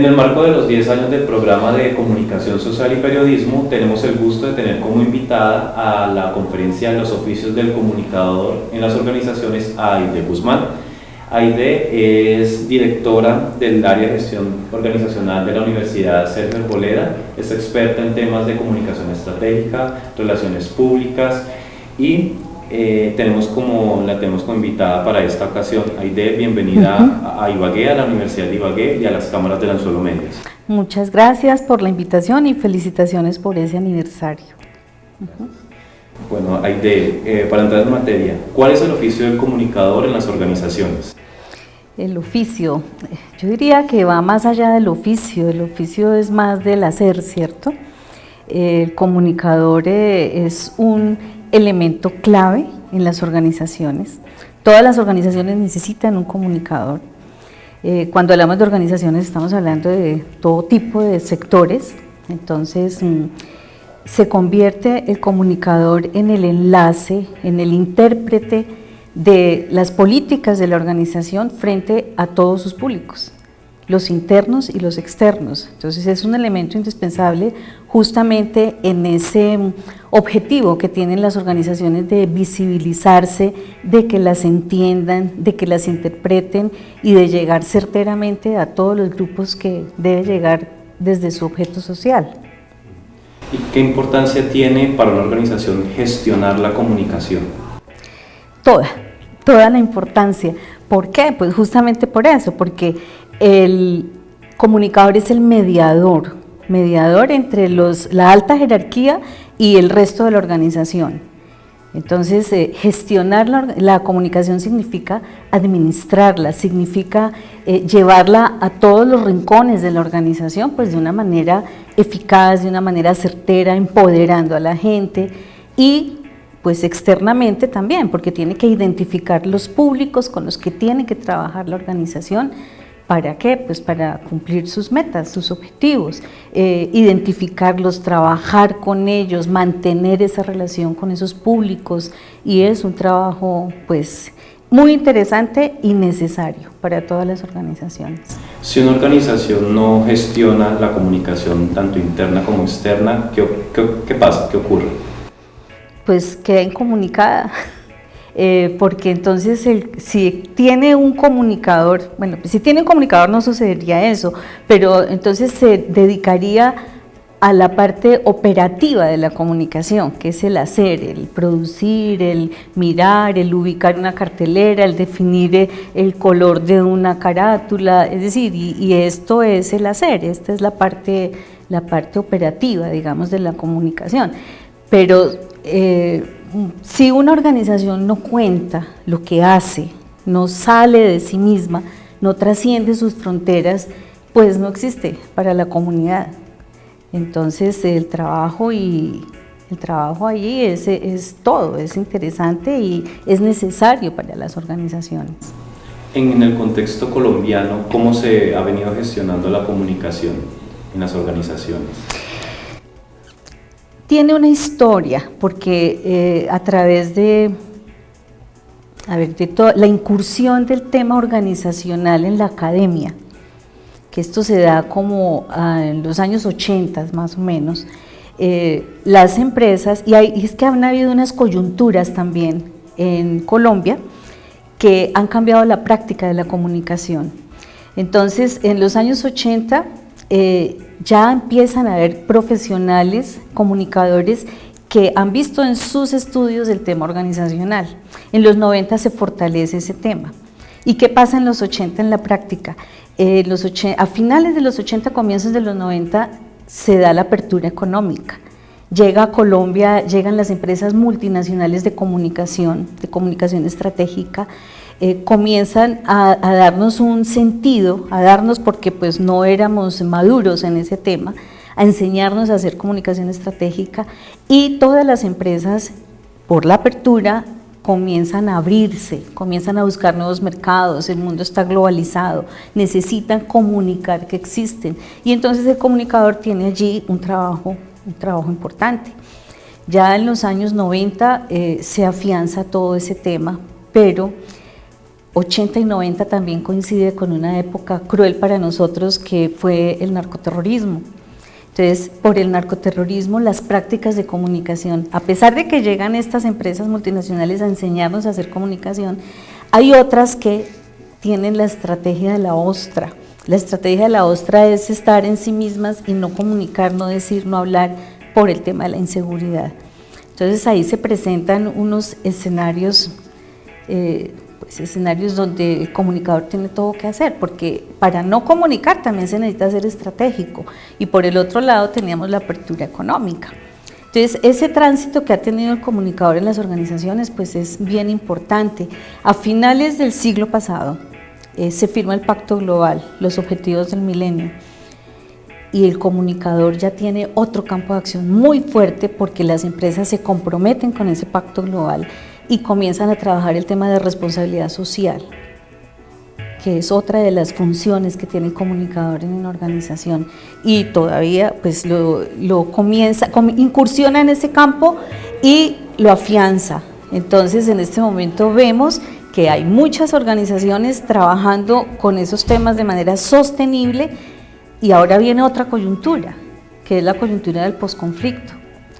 En el marco de los 10 años del programa de comunicación social y periodismo, tenemos el gusto de tener como invitada a la conferencia Los oficios del comunicador en las organizaciones a Aide Guzmán. Aide es directora del área de gestión organizacional de la Universidad Sergio Arboleda, es experta en temas de comunicación estratégica, relaciones públicas y la tenemos como invitada para esta ocasión. Aide, bienvenida a Ibagué, a la Universidad de Ibagué y a las cámaras del Anzuelo Medios. Muchas gracias por la invitación y felicitaciones por ese aniversario. Bueno, Aide, para entrar en materia, ¿cuál es el oficio del comunicador en las organizaciones? El oficio, yo diría que va más allá del oficio, el oficio es más del hacer, ¿cierto? El comunicador es un elemento clave en las organizaciones. Todas las organizaciones necesitan un comunicador. Cuando hablamos de organizaciones estamos hablando de todo tipo de sectores, entonces se convierte el comunicador en el enlace, en el intérprete de las políticas de la organización frente a todos sus públicos, los internos y los externos. Entonces es un elemento indispensable justamente en ese objetivo que tienen las organizaciones de visibilizarse, de que las entiendan, de que las interpreten y de llegar certeramente a todos los grupos que debe llegar desde su objeto social. ¿Y qué importancia tiene para una organización gestionar la comunicación? Toda la importancia. ¿Por qué? Pues justamente por eso, porque el comunicador es el mediador entre la alta jerarquía y el resto de la organización. Entonces, gestionar la comunicación significa administrarla, significa llevarla a todos los rincones de la organización, pues de una manera eficaz, de una manera certera, empoderando a la gente y pues externamente también, porque tiene que identificar los públicos con los que tiene que trabajar la organización. ¿Para qué? Pues para cumplir sus metas, sus objetivos, identificarlos, trabajar con ellos, mantener esa relación con esos públicos, y es un trabajo pues muy interesante y necesario para todas las organizaciones. Si una organización no gestiona la comunicación tanto interna como externa, ¿qué pasa? ¿Qué ocurre? Pues queda incomunicada. Porque entonces si tiene un comunicador, bueno, si tiene un comunicador no sucedería eso, pero entonces se dedicaría a la parte operativa de la comunicación, que es el hacer, el producir, el mirar, el ubicar una cartelera, el definir el color de una carátula, es decir, y esto es el hacer, esta es la parte operativa, digamos, de la comunicación, pero si una organización no cuenta lo que hace, no sale de sí misma, no trasciende sus fronteras, pues no existe para la comunidad. Entonces el trabajo allí es todo, es interesante y es necesario para las organizaciones. En el contexto colombiano, ¿cómo se ha venido gestionando la comunicación en las organizaciones? Tiene una historia, porque a través de toda la incursión del tema organizacional en la academia, que esto se da como en los años 80 más o menos, las empresas, y es que han habido unas coyunturas también en Colombia que han cambiado la práctica de la comunicación. Entonces, en los años 80, ya empiezan a haber profesionales, comunicadores que han visto en sus estudios el tema organizacional. En los 90 se fortalece ese tema. ¿Y qué pasa en los 80 en la práctica? A finales de los 80, comienzos de los 90, se da la apertura económica. Llega a Colombia, llegan las empresas multinacionales de comunicación estratégica, comienzan a darnos un sentido, porque pues no éramos maduros en ese tema, a enseñarnos a hacer comunicación estratégica, y todas las empresas, por la apertura, comienzan a abrirse, comienzan a buscar nuevos mercados, el mundo está globalizado, necesitan comunicar que existen, y entonces el comunicador tiene allí un trabajo importante. Ya en los años 90 se afianza todo ese tema, pero 80 y 90 también coincide con una época cruel para nosotros que fue el narcoterrorismo. Entonces, por el narcoterrorismo, las prácticas de comunicación, a pesar de que llegan estas empresas multinacionales a enseñarnos a hacer comunicación, hay otras que tienen la estrategia de la ostra. La estrategia de la ostra es estar en sí mismas y no comunicar, no decir, no hablar por el tema de la inseguridad. Entonces ahí se presentan unos escenarios, escenarios donde el comunicador tiene todo que hacer, porque para no comunicar también se necesita ser estratégico, y por el otro lado teníamos la apertura económica. Entonces ese tránsito que ha tenido el comunicador en las organizaciones pues es bien importante. A finales del siglo pasado se firma el Pacto Global, los Objetivos del Milenio, y el comunicador ya tiene otro campo de acción muy fuerte porque las empresas se comprometen con ese Pacto Global y comienzan a trabajar el tema de responsabilidad social, que es otra de las funciones que tiene el comunicador en una organización, y todavía pues incursiona en ese campo y lo afianza. Entonces en este momento vemos que hay muchas organizaciones trabajando con esos temas de manera sostenible, y ahora viene otra coyuntura, que es la coyuntura del posconflicto.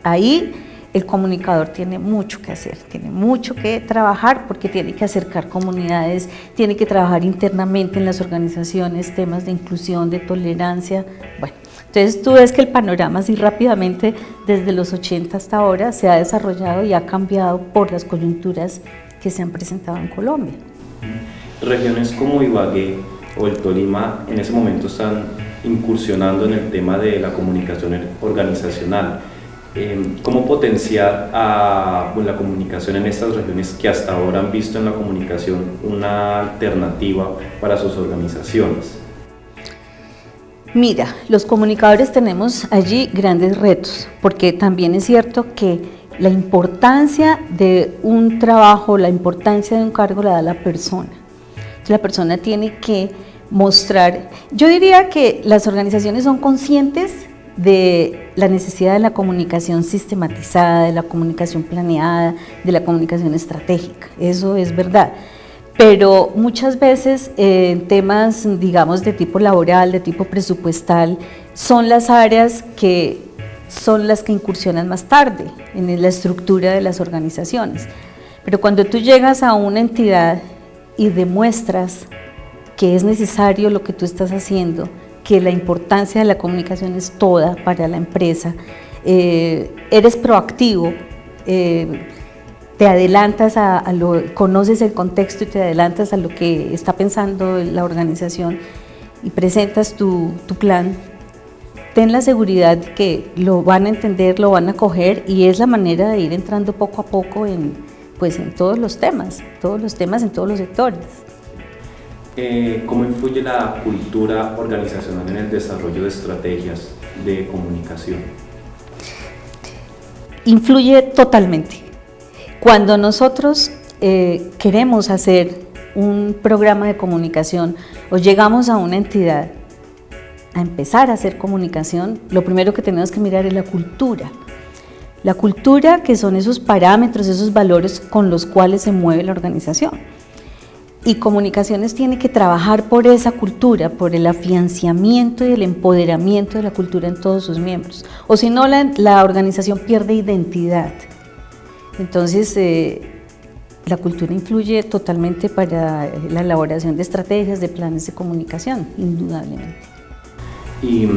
Ahí el comunicador tiene mucho que hacer, tiene mucho que trabajar, porque tiene que acercar comunidades, tiene que trabajar internamente en las organizaciones, temas de inclusión, de tolerancia. Bueno, entonces tú ves que el panorama así rápidamente desde los 80 hasta ahora se ha desarrollado y ha cambiado por las coyunturas que se han presentado en Colombia. Regiones como Ibagué o el Tolima en ese momento están incursionando en el tema de la comunicación organizacional. ¿Cómo potenciar la comunicación en estas regiones que hasta ahora han visto en la comunicación una alternativa para sus organizaciones? Mira, los comunicadores tenemos allí grandes retos, porque también es cierto que la importancia de un trabajo, la importancia de un cargo la da la persona. Entonces, la persona tiene que mostrar, yo diría que las organizaciones son conscientes de la necesidad de la comunicación sistematizada, de la comunicación planeada, de la comunicación estratégica, eso es verdad. Pero muchas veces temas, digamos, de tipo laboral, de tipo presupuestal, son las áreas que son las que incursionan más tarde en la estructura de las organizaciones. Pero cuando tú llegas a una entidad y demuestras que es necesario lo que tú estás haciendo, que la importancia de la comunicación es toda para la empresa, eres proactivo, te adelantas conoces el contexto y te adelantas a lo que está pensando la organización y presentas tu plan, ten la seguridad de que lo van a entender, lo van a coger, y es la manera de ir entrando poco a poco en todos los temas, en todos los sectores. ¿Cómo influye la cultura organizacional en el desarrollo de estrategias de comunicación? Influye totalmente. Cuando nosotros queremos hacer un programa de comunicación o llegamos a una entidad a empezar a hacer comunicación, lo primero que tenemos que mirar es la cultura. La cultura, que son esos parámetros, esos valores con los cuales se mueve la organización. Y comunicaciones tiene que trabajar por esa cultura, por el afianzamiento y el empoderamiento de la cultura en todos sus miembros. O si no, la organización pierde identidad. Entonces, la cultura influye totalmente para la elaboración de estrategias, de planes de comunicación, indudablemente. ¿Y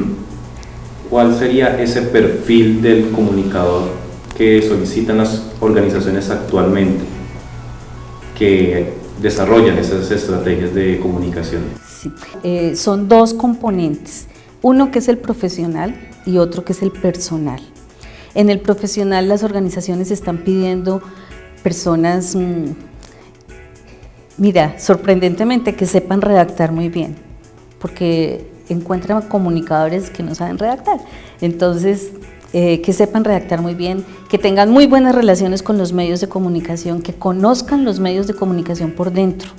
cuál sería ese perfil del comunicador que solicitan las organizaciones actualmente que desarrollan esas estrategias de comunicación? Sí. Son dos componentes, uno que es el profesional y otro que es el personal. En el profesional, las organizaciones están pidiendo personas, sorprendentemente, que sepan redactar muy bien, porque encuentran comunicadores que no saben redactar. Entonces, que sepan redactar muy bien, que tengan muy buenas relaciones con los medios de comunicación, que conozcan los medios de comunicación por dentro,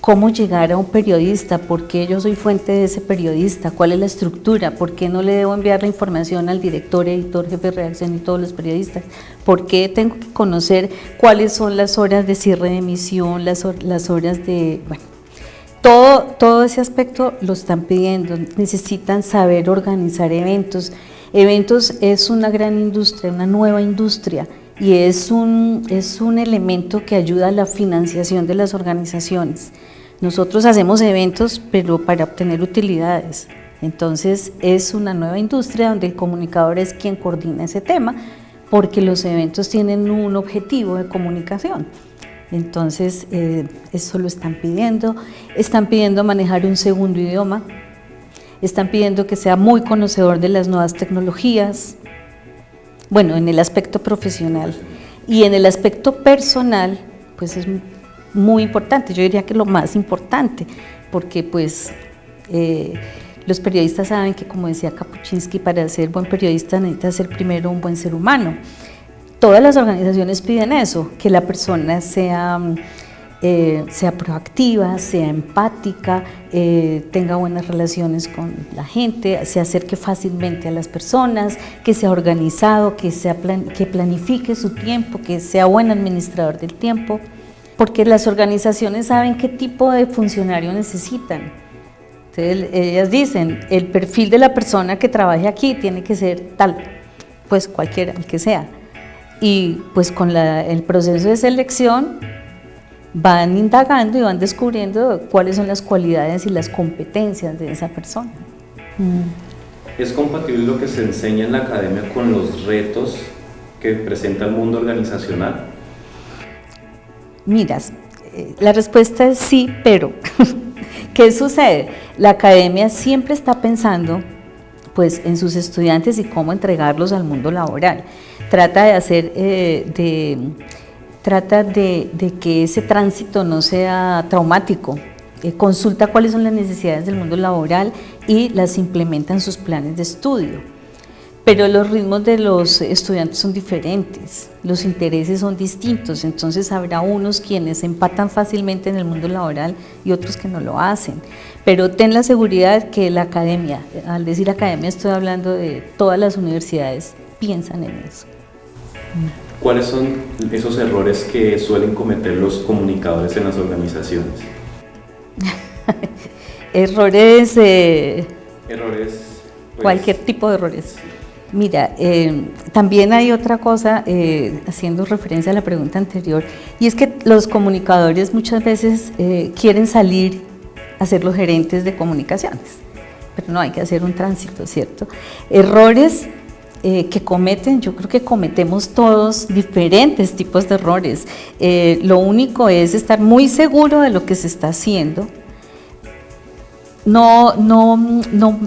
cómo llegar a un periodista, por qué yo soy fuente de ese periodista, cuál es la estructura, por qué no le debo enviar la información al director, editor, jefe de redacción y todos los periodistas, por qué tengo que conocer cuáles son las horas de cierre de emisión, las horas de... Bueno, todo ese aspecto lo están pidiendo, necesitan saber organizar eventos. Eventos es una gran industria, una nueva industria, y es un elemento que ayuda a la financiación de las organizaciones. Nosotros hacemos eventos, pero para obtener utilidades. Entonces es una nueva industria donde el comunicador es quien coordina ese tema, porque los eventos tienen un objetivo de comunicación. Entonces eso lo están pidiendo manejar un segundo idioma, están pidiendo que sea muy conocedor de las nuevas tecnologías, bueno, en el aspecto profesional, y en el aspecto personal, pues es muy importante, yo diría que lo más importante, porque pues los periodistas saben que, como decía Kapuscinski, para ser buen periodista necesita ser primero un buen ser humano. Todas las organizaciones piden eso, que la persona sea proactiva, sea empática, tenga buenas relaciones con la gente, se acerque fácilmente a las personas, que sea organizado, que planifique su tiempo, que sea buen administrador del tiempo, porque las organizaciones saben qué tipo de funcionario necesitan. Entonces ellas dicen, el perfil de la persona que trabaje aquí tiene que ser tal, pues cualquiera, el que sea. Y pues con el proceso de selección van indagando y van descubriendo cuáles son las cualidades y las competencias de esa persona. ¿Es compatible lo que se enseña en la academia con los retos que presenta el mundo organizacional? Miras, la respuesta es sí, pero ¿qué sucede? La academia siempre está pensando pues en sus estudiantes y cómo entregarlos al mundo laboral. Trata de que ese tránsito no sea traumático, consulta cuáles son las necesidades del mundo laboral y las implementa en sus planes de estudio. Pero los ritmos de los estudiantes son diferentes, los intereses son distintos, entonces habrá unos quienes empatan fácilmente en el mundo laboral y otros que no lo hacen. Pero ten la seguridad que la academia, al decir academia estoy hablando de todas las universidades, piensan en eso. ¿Cuáles son esos errores que suelen cometer los comunicadores en las organizaciones? Errores, pues, cualquier tipo de errores. Mira, también hay otra cosa, haciendo referencia a la pregunta anterior, y es que los comunicadores muchas veces quieren salir a ser los gerentes de comunicaciones, pero no, hay que hacer un tránsito, ¿cierto? Errores que cometen, yo creo que cometemos todos diferentes tipos de errores. Lo único es estar muy seguro de lo que se está haciendo, no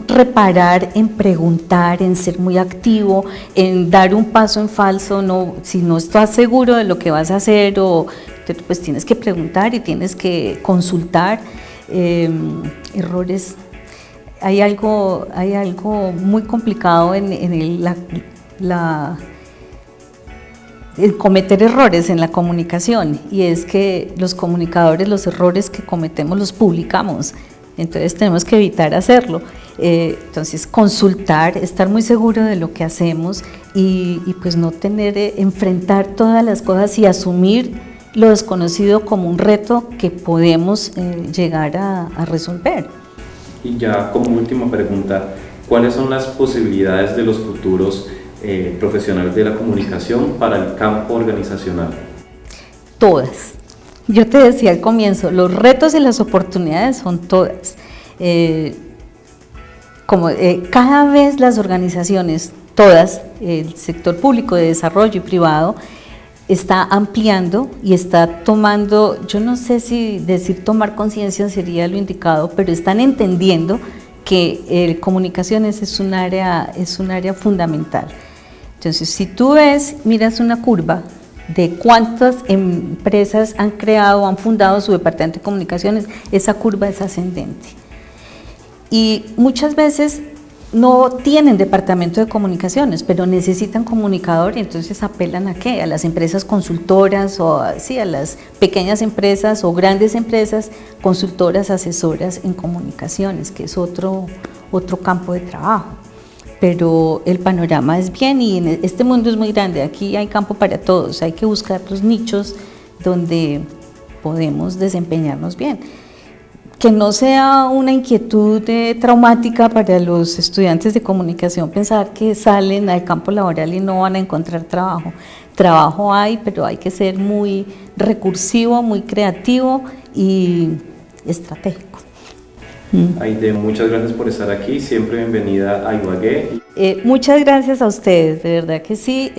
reparar en preguntar, en ser muy activo, en dar un paso en falso. Si no estás seguro de lo que vas a hacer, pues tienes que preguntar y tienes que consultar. Errores, hay algo muy complicado en cometer errores en la comunicación, y es que los comunicadores los errores que cometemos los publicamos. Entonces tenemos que evitar hacerlo. Entonces consultar, estar muy seguro de lo que hacemos y pues no enfrentar todas las cosas y asumir lo desconocido como un reto que podemos llegar a resolver. Y ya como última pregunta, ¿cuáles son las posibilidades de los futuros profesionales de la comunicación para el campo organizacional? Todas. Yo te decía al comienzo, los retos y las oportunidades son todas. Cada vez las organizaciones, todas, el sector público, de desarrollo y privado, está ampliando y está tomando, yo no sé si decir tomar conciencia sería lo indicado, pero están entendiendo que comunicaciones es un área fundamental. Entonces, si tú miras una curva de cuántas empresas han creado, han fundado su departamento de comunicaciones, esa curva es ascendente. Y muchas veces no tienen departamento de comunicaciones, pero necesitan comunicador y entonces apelan ¿a qué? A las empresas consultoras o sí, a las pequeñas empresas o grandes empresas consultoras, asesoras en comunicaciones, que es otro campo de trabajo. Pero el panorama es bien y en este mundo es muy grande, aquí hay campo para todos, hay que buscar los nichos donde podemos desempeñarnos bien. Que no sea una inquietud traumática para los estudiantes de comunicación pensar que salen al campo laboral y no van a encontrar trabajo. Trabajo hay, pero hay que ser muy recursivo, muy creativo y estratégico. Aide, muchas gracias por estar aquí, siempre bienvenida a Ibagué. Muchas gracias a ustedes, de verdad que sí,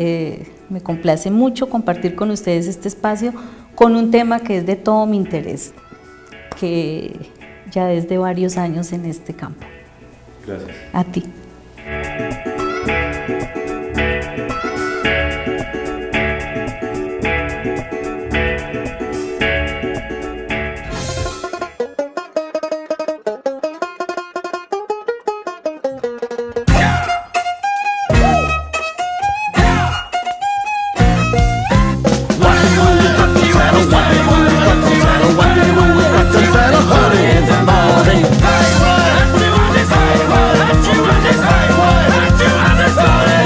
me complace mucho compartir con ustedes este espacio con un tema que es de todo mi interés, que ya desde varios años en este campo. Gracias. A ti.